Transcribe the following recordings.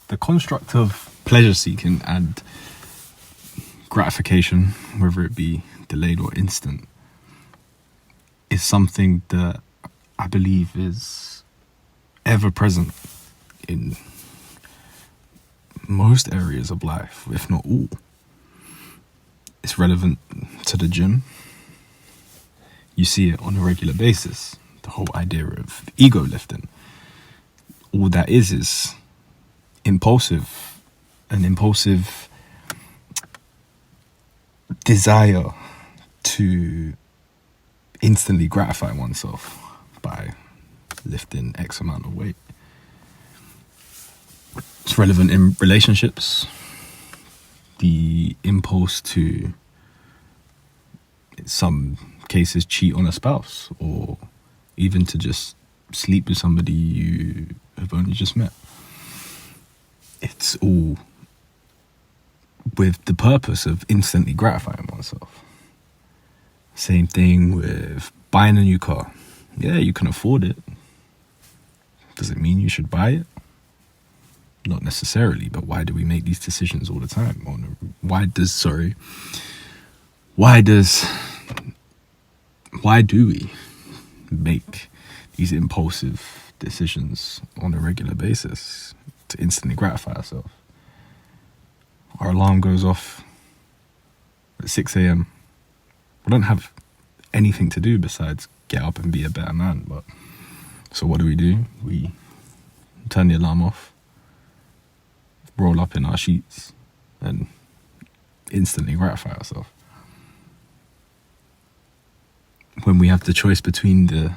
the construct of pleasure seeking and gratification, whether it be delayed or instant, is something that I believe is ever present in most areas of life, if not all. It's relevant to the gym. You see it on a regular basis. The whole idea of ego lifting. All that is impulsive, an impulsive desire to instantly gratify oneself by lifting X amount of weight. It's relevant in relationships. The impulse to, in some cases, cheat on a spouse, or even to just sleep with somebody you have only just met. It's all with the purpose of instantly gratifying oneself. Same thing with buying a new car. Yeah, you can afford it. Does it mean you should buy it? Not necessarily, but why do we make these decisions all the time? Why do we make these impulsive decisions on a regular basis to instantly gratify ourselves? Our alarm goes off at 6 a.m. We don't have anything to do besides get up and be a better man. But so what do? We turn the alarm off, roll up in our sheets, and instantly gratify ourselves. When we have the choice between the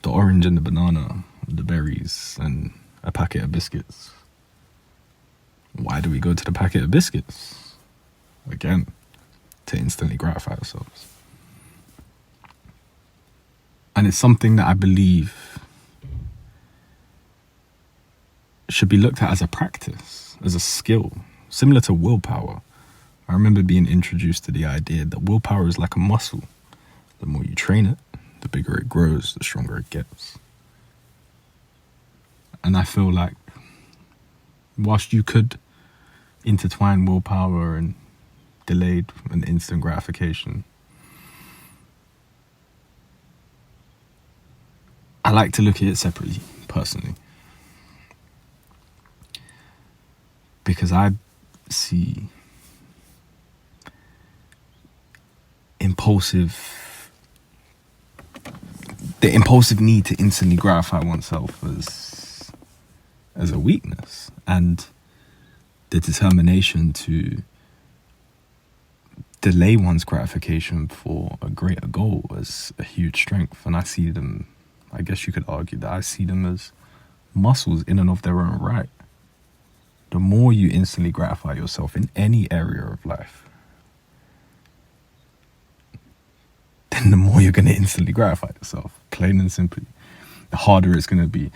orange and the banana, the berries and a packet of biscuits, why do we go to the packet of biscuits? Again, to instantly gratify ourselves. And it's something that I believe should be looked at as a practice, as a skill, similar to willpower. I remember being introduced to the idea that willpower is like a muscle. The more you train it, the bigger it grows, the stronger it gets. And I feel like whilst you could intertwine willpower and delayed and instant gratification, I like to look at it separately, personally. Because I see the impulsive need to instantly gratify oneself as a weakness, and the determination to delay one's gratification for a greater goal as a huge strength. And I see them, I guess you could argue that I see them as muscles in and of their own right. The more you instantly gratify yourself in any area of life, then the more you're going to instantly gratify yourself, plain and simply. The harder it's going to be.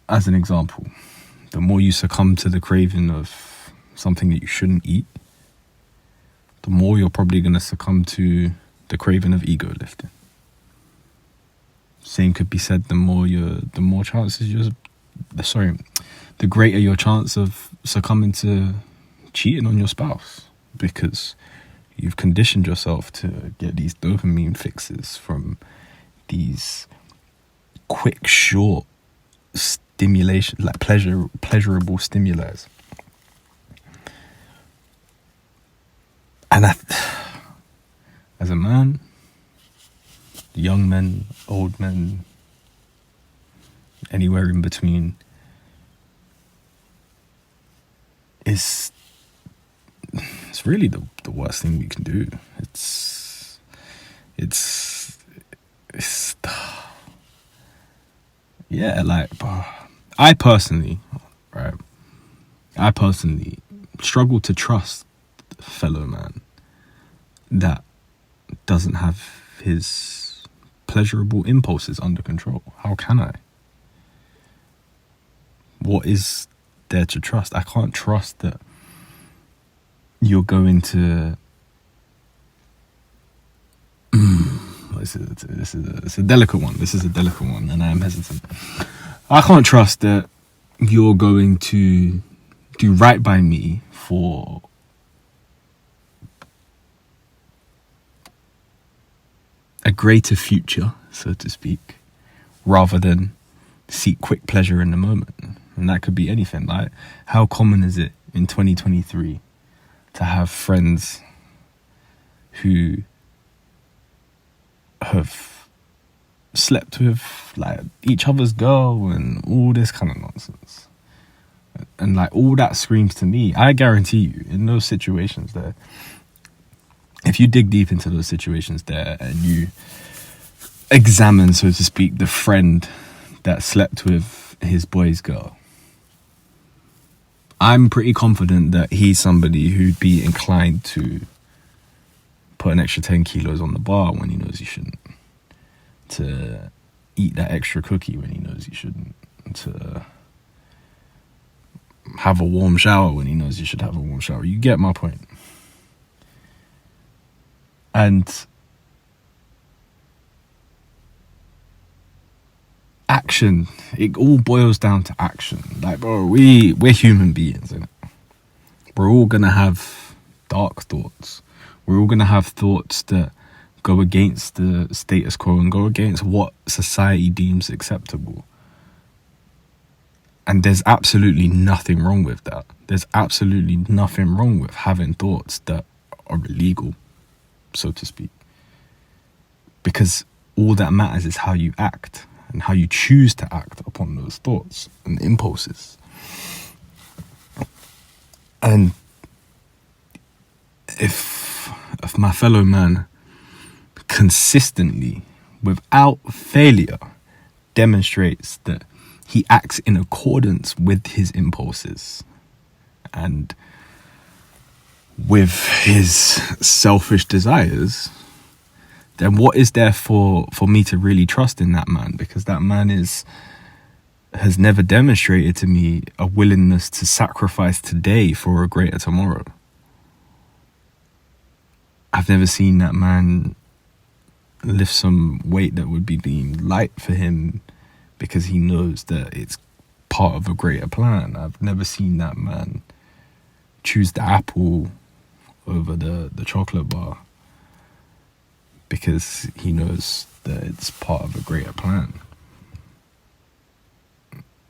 As an example, the more you succumb to the craving of something that you shouldn't eat, the more you're probably going to succumb to the craving of ego lifting. Same could be said, the greater your chance of succumbing to cheating on your spouse, because you've conditioned yourself to get these dopamine fixes from these quick, short stimulation, like pleasurable stimuli. And as a man, young men, old men, anywhere in between, it's really the worst thing we can do. It's yeah, like, I personally struggle to trust a fellow man that doesn't have his pleasurable impulses under control. How can I? What is there to trust? I can't trust that you're going to this is a delicate one, and I am hesitant. I can't trust that you're going to do right by me for a greater future, so to speak, rather than seek quick pleasure in the moment. And that could be anything. Like, how common is it in 2023 to have friends who have slept with like each other's girl and all this kind of nonsense? And like, all that screams to me, I guarantee you, in those situations there, if you dig deep into those situations there and you examine, so to speak, the friend that slept with his boy's girl, I'm pretty confident that he's somebody who'd be inclined to put an extra 10 kilos on the bar when he knows he shouldn't, to eat that extra cookie when he knows he shouldn't, to have a warm shower when he knows he should have a warm shower. You get my point. And action, it all boils down to action. Like, bro, we're human beings, innit? We're all gonna have dark thoughts. We're all gonna have thoughts that go against the status quo and go against what society deems acceptable. And there's absolutely nothing wrong with that. There's absolutely nothing wrong with having thoughts that are illegal, so to speak. Because all that matters is how you act and how you choose to act upon those thoughts and impulses. And if my fellow man consistently, without failure, demonstrates that he acts in accordance with his impulses and with his selfish desires, then what is there for me to really trust in that man? Because that man has never demonstrated to me a willingness to sacrifice today for a greater tomorrow. I've never seen that man lift some weight that would be deemed light for him because he knows that it's part of a greater plan. I've never seen that man choose the apple over the chocolate bar because he knows that it's part of a greater plan.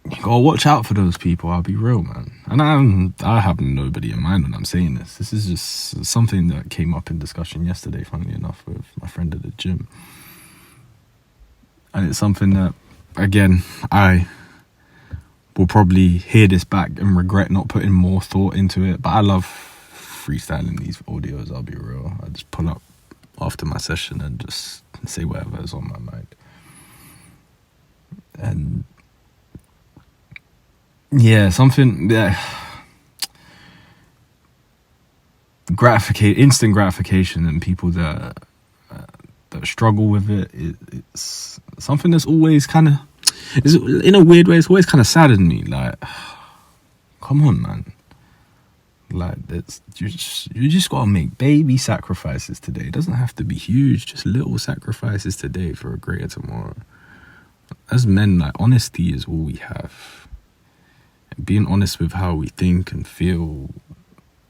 You gotta watch out for those people, I'll be real, man. And I have nobody in mind when I'm saying this. This is just something that came up in discussion yesterday, funnily enough, with my friend at the gym. And it's something that, again, I will probably hear this back and regret not putting more thought into it. But I love freestyling these audios, I'll be real. I just pull up after my session and just say whatever is on my mind. And yeah, something that instant gratification, and people that struggle with it, it's something that's always kind of, in a weird way, it's always kind of saddened me. Like, come on, man. Like, you just gotta make baby sacrifices today. It doesn't have to be huge, just little sacrifices today for a greater tomorrow. As men, like, honesty is all we have. Being honest with how we think and feel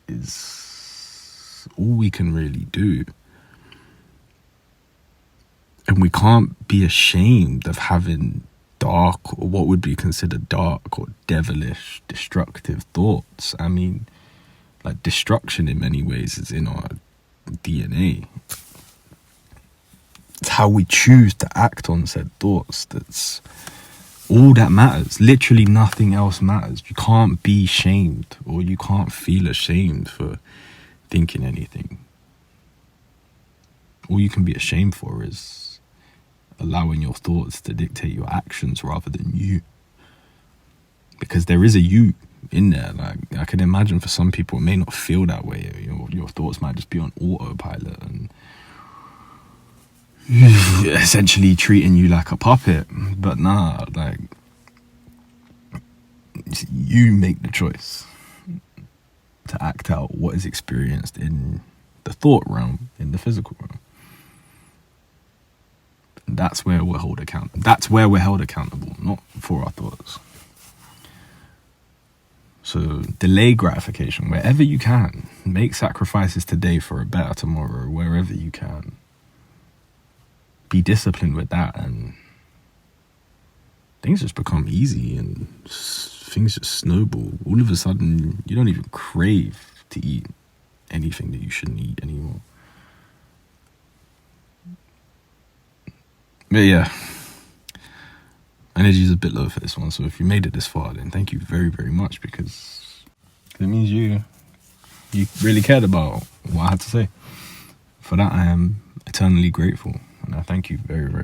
is all we can really do. And we can't be ashamed of having dark, or what would be considered dark or devilish, destructive thoughts. I mean, like, destruction in many ways is in our DNA. It's how we choose to act on said thoughts that's all that matters. Literally nothing else matters. You can't be shamed, or you can't feel ashamed for thinking anything. All you can be ashamed for is allowing your thoughts to dictate your actions rather than you. Because there is a you in there. Like, I can imagine for some people it may not feel that way. Your thoughts might just be on autopilot and essentially treating you like a puppet. But nah, like, you make the choice to act out what is experienced in the thought realm, in the physical realm. That's where we're held accountable. That's where we're held accountable, not for our thoughts. So delay gratification wherever you can. Make sacrifices today for a better tomorrow, wherever you can. Be disciplined with that, and things just become easy and things just snowball. All of a sudden, you don't even crave to eat anything that you shouldn't eat anymore. But yeah, energy is a bit low for this one, so if you made it this far, then thank you very, very much, because it means you really cared about what I had to say. For that, I am eternally grateful, and I thank you very, very